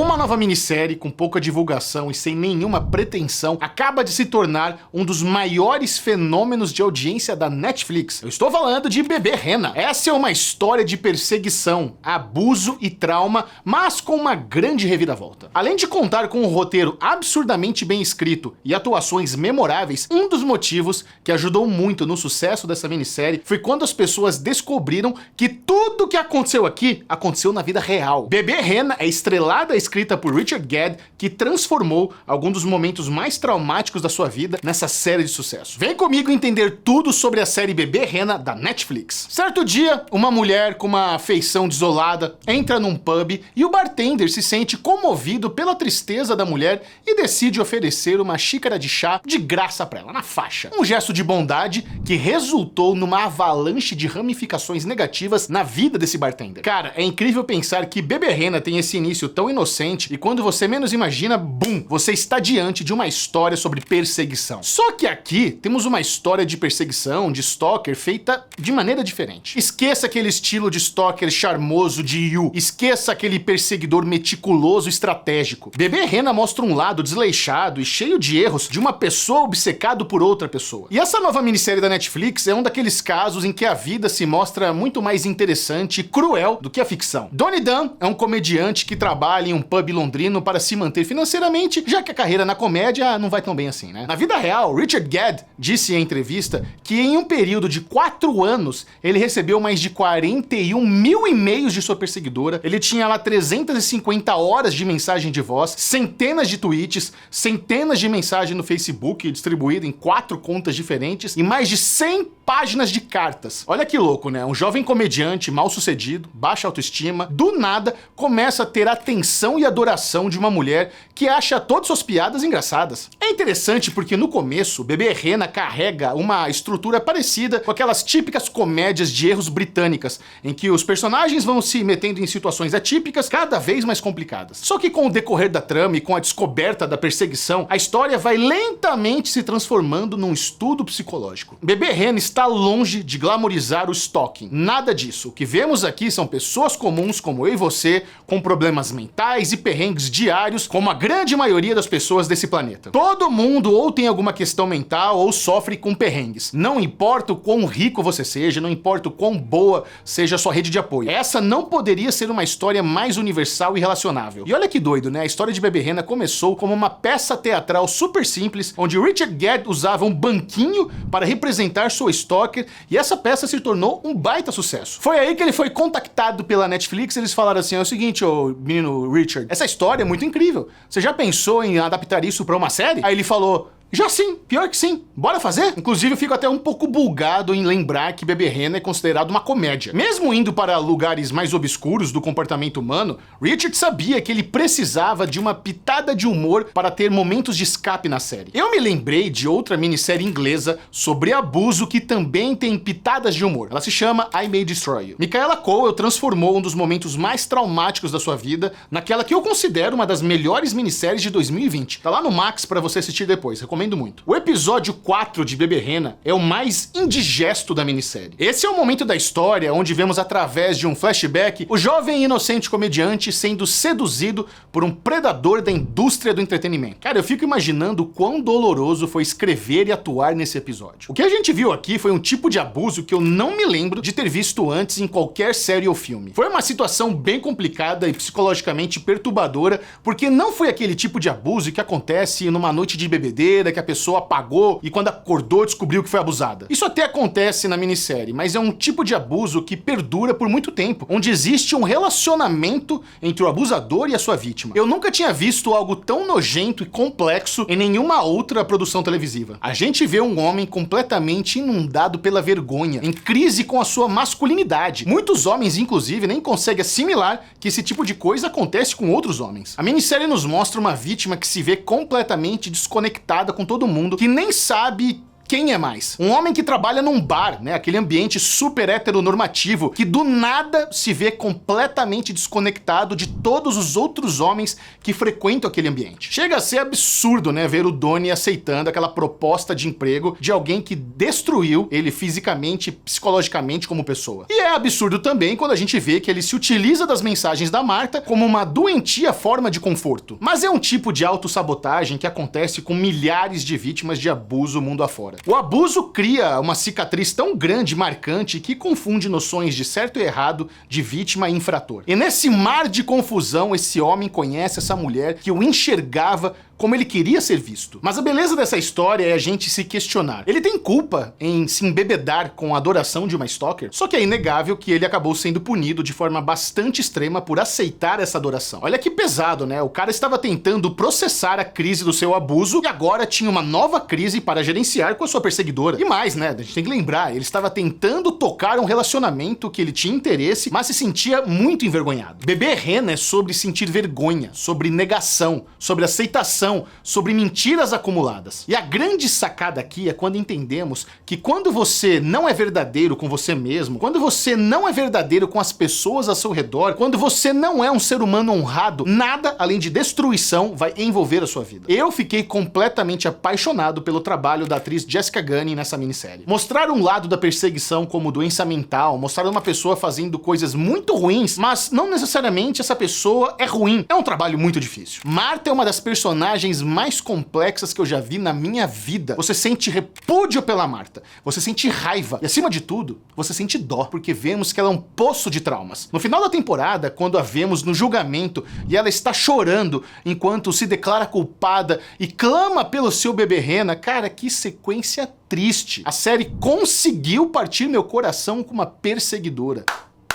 Uma nova minissérie com pouca divulgação e sem nenhuma pretensão acaba de se tornar um dos maiores fenômenos de audiência da Netflix. Eu estou falando de Bebê Rena. Essa é uma história de perseguição, abuso e trauma, mas com uma grande reviravolta. Além de contar com um roteiro absurdamente bem escrito e atuações memoráveis, um dos motivos que ajudou muito no sucesso dessa minissérie foi quando as pessoas descobriram que tudo que aconteceu aqui aconteceu na vida real. Bebê Rena é estrelada e escrita por Richard Gere, que transformou algum dos momentos mais traumáticos da sua vida nessa série de sucesso. Vem comigo entender tudo sobre a série Bebê Rena da Netflix. Certo dia, uma mulher com uma feição desolada entra num pub e o bartender se sente comovido pela tristeza da mulher e decide oferecer uma xícara de chá de graça pra ela, na faixa. Um gesto de bondade que resultou numa avalanche de ramificações negativas na vida desse bartender. Cara, é incrível pensar que Bebê Rena tem esse início tão inocente e quando você menos imagina, bum, você está diante de uma história sobre perseguição. Só que aqui temos uma história de perseguição, de stalker, feita de maneira diferente. Esqueça aquele estilo de stalker charmoso de Yu, esqueça aquele perseguidor meticuloso e estratégico. Bebê Rena mostra um lado desleixado e cheio de erros de uma pessoa obcecada por outra pessoa. E essa nova minissérie da Netflix é um daqueles casos em que a vida se mostra muito mais interessante e cruel do que a ficção. Donnie Dunn é um comediante que trabalha em um pub londrino para se manter financeiramente, já que a carreira na comédia não vai tão bem assim, né? Na vida real, Richard Gere disse em entrevista que em um período de 4 anos ele recebeu mais de 41 mil e-mails de sua perseguidora, ele tinha lá 350 horas de mensagem de voz, centenas de tweets, centenas de mensagens no Facebook distribuídas em 4 contas diferentes e mais de 100 páginas de cartas. Olha que louco, né? Um jovem comediante mal sucedido, baixa autoestima, do nada começa a ter atenção e adoração de uma mulher que acha todas suas piadas engraçadas. É interessante porque no começo, Bebê Rena carrega uma estrutura parecida com aquelas típicas comédias de erros britânicas, em que os personagens vão se metendo em situações atípicas cada vez mais complicadas. Só que com o decorrer da trama e com a descoberta da perseguição, a história vai lentamente se transformando num estudo psicológico. Bebê Rena está longe de glamorizar o stalking. Nada disso. O que vemos aqui são pessoas comuns como eu e você, com problemas mentais e perrengues diários, como a grande maioria das pessoas desse planeta. Todo mundo ou tem alguma questão mental ou sofre com perrengues. Não importa o quão rico você seja, não importa o quão boa seja a sua rede de apoio. Essa não poderia ser uma história mais universal e relacionável. E olha que doido, né? A história de Bebê Rena começou como uma peça teatral super simples, onde Richard Gere usava um banquinho para representar sua stalker, e essa peça se tornou um baita sucesso. Foi aí que ele foi contactado pela Netflix, eles falaram assim, é o seguinte, ô menino Richard, essa história é muito incrível, você já pensou em adaptar isso pra uma série? Aí ele falou, já sim, pior que sim. Bora fazer? Inclusive, eu fico até um pouco bulgado em lembrar que Bebê Rena é considerado uma comédia. Mesmo indo para lugares mais obscuros do comportamento humano, Richard sabia que ele precisava de uma pitada de humor para ter momentos de escape na série. Eu me lembrei de outra minissérie inglesa sobre abuso que também tem pitadas de humor. Ela se chama I May Destroy You. Michaela Coel transformou um dos momentos mais traumáticos da sua vida naquela que eu considero uma das melhores minisséries de 2020. Tá lá no Max para você assistir depois. Recomendo muito. O episódio 4 de Bebê Rena é o mais indigesto da minissérie. Esse é o momento da história onde vemos através de um flashback o jovem e inocente comediante sendo seduzido por um predador da indústria do entretenimento. Cara, eu fico imaginando o quão doloroso foi escrever e atuar nesse episódio. O que a gente viu aqui foi um tipo de abuso que eu não me lembro de ter visto antes em qualquer série ou filme. Foi uma situação bem complicada e psicologicamente perturbadora, porque não foi aquele tipo de abuso que acontece numa noite de bebedeira, que a pessoa apagou e quando acordou descobriu que foi abusada. Isso até acontece na minissérie, mas é um tipo de abuso que perdura por muito tempo, onde existe um relacionamento entre o abusador e a sua vítima. Eu nunca tinha visto algo tão nojento e complexo em nenhuma outra produção televisiva. A gente vê um homem completamente inundado pela vergonha, em crise com a sua masculinidade. Muitos homens, inclusive, nem conseguem assimilar que esse tipo de coisa acontece com outros homens. A minissérie nos mostra uma vítima que se vê completamente desconectada com todo mundo, que nem sabe quem é mais? Um homem que trabalha num bar, né? Aquele ambiente super heteronormativo, que do nada se vê completamente desconectado de todos os outros homens que frequentam aquele ambiente. Chega a ser absurdo, né? Ver o Donnie aceitando aquela proposta de emprego de alguém que destruiu ele fisicamente e psicologicamente como pessoa. E é absurdo também quando a gente vê que ele se utiliza das mensagens da Martha como uma doentia forma de conforto. Mas é um tipo de autossabotagem que acontece com milhares de vítimas de abuso mundo afora. O abuso cria uma cicatriz tão grande e marcante que confunde noções de certo e errado, de vítima e infrator. E nesse mar de confusão, esse homem conhece essa mulher que o enxergava como ele queria ser visto. Mas a beleza dessa história é a gente se questionar. Ele tem culpa em se embebedar com a adoração de uma stalker? Só que é inegável que ele acabou sendo punido de forma bastante extrema por aceitar essa adoração. Olha que pesado, né? O cara estava tentando processar a crise do seu abuso e agora tinha uma nova crise para gerenciar com a sua perseguidora. E mais, né? A gente tem que lembrar, ele estava tentando tocar um relacionamento que ele tinha interesse, mas se sentia muito envergonhado. Bebê Rena é sobre sentir vergonha, sobre negação, sobre aceitação, sobre mentiras acumuladas. E a grande sacada aqui é quando entendemos que quando você não é verdadeiro com você mesmo, quando você não é verdadeiro com as pessoas ao seu redor, quando você não é um ser humano honrado, nada além de destruição vai envolver a sua vida. Eu fiquei completamente apaixonado pelo trabalho da atriz Jessica Gunning nessa minissérie. Mostrar um lado da perseguição como doença mental, mostrar uma pessoa fazendo coisas muito ruins, mas não necessariamente essa pessoa é ruim. É um trabalho muito difícil. Martha é uma das personagens mais complexas que eu já vi na minha vida. Você sente repúdio pela Martha, você sente raiva e, acima de tudo, você sente dó, porque vemos que ela é um poço de traumas. No final da temporada, quando a vemos no julgamento e ela está chorando enquanto se declara culpada e clama pelo seu bebê Rena, cara, que sequência triste. A série conseguiu partir meu coração com uma perseguidora.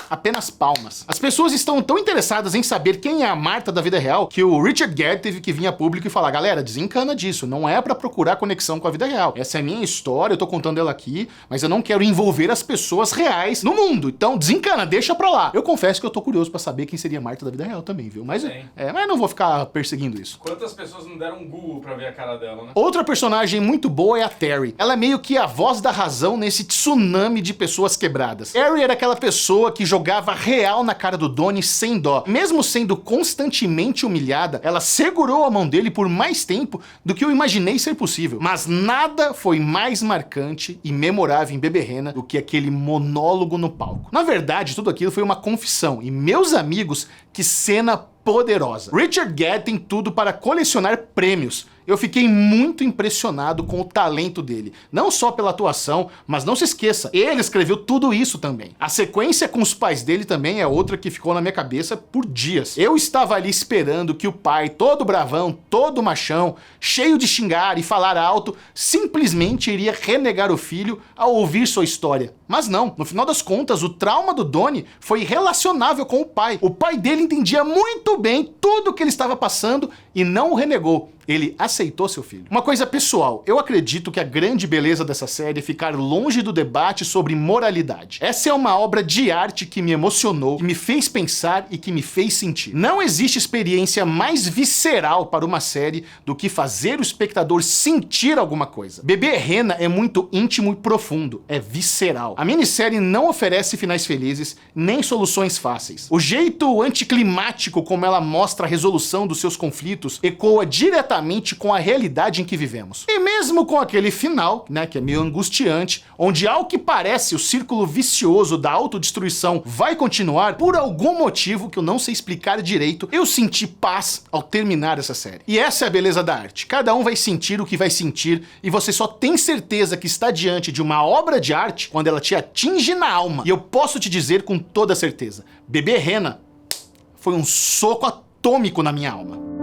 Apenas palmas. As pessoas estão tão interessadas em saber quem é a Martha da vida real que o Richard Gere teve que vir a público e falar: galera, desencana disso, não é pra procurar conexão com a vida real. Essa é a minha história, eu tô contando ela aqui, mas eu não quero envolver as pessoas reais no mundo, então desencana, deixa pra lá. Eu confesso que eu tô curioso pra saber quem seria a Martha da vida real também, viu? Mas mas não vou ficar perseguindo isso. Quantas pessoas não deram um Google pra ver a cara dela, né? Outra personagem muito boa é a Terry. Ela é meio que a voz da razão nesse tsunami de pessoas quebradas. Terry era aquela pessoa que jogava real na cara do Donnie sem dó. Mesmo sendo constantemente humilhada, ela segurou a mão dele por mais tempo do que eu imaginei ser possível. Mas nada foi mais marcante e memorável em Bebê Rena do que aquele monólogo no palco. Na verdade, tudo aquilo foi uma confissão. E meus amigos, que cena poderosa. Richard Gere tem tudo para colecionar prêmios. Eu fiquei muito impressionado com o talento dele. Não só pela atuação, mas não se esqueça, ele escreveu tudo isso também. A sequência com os pais dele também é outra que ficou na minha cabeça por dias. Eu estava ali esperando que o pai, todo bravão, todo machão, cheio de xingar e falar alto, simplesmente iria renegar o filho ao ouvir sua história. Mas não, no final das contas, o trauma do Donnie foi relacionável com o pai. O pai dele entendia muito bem tudo o que ele estava passando e não o renegou. Ele aceitou seu filho. Uma coisa pessoal, eu acredito que a grande beleza dessa série é ficar longe do debate sobre moralidade. Essa é uma obra de arte que me emocionou, que me fez pensar e que me fez sentir. Não existe experiência mais visceral para uma série do que fazer o espectador sentir alguma coisa. Bebê Rena é muito íntimo e profundo, é visceral. A minissérie não oferece finais felizes, nem soluções fáceis. O jeito anticlimático como ela mostra a resolução dos seus conflitos ecoa diretamente com a realidade em que vivemos. E mesmo com aquele final, né, que é meio angustiante, onde ao que parece o círculo vicioso da autodestruição vai continuar, por algum motivo que eu não sei explicar direito, eu senti paz ao terminar essa série. E essa é a beleza da arte. Cada um vai sentir o que vai sentir e você só tem certeza que está diante de uma obra de arte quando ela te atinge na alma. E eu posso te dizer com toda certeza, Bebê Rena foi um soco atômico na minha alma.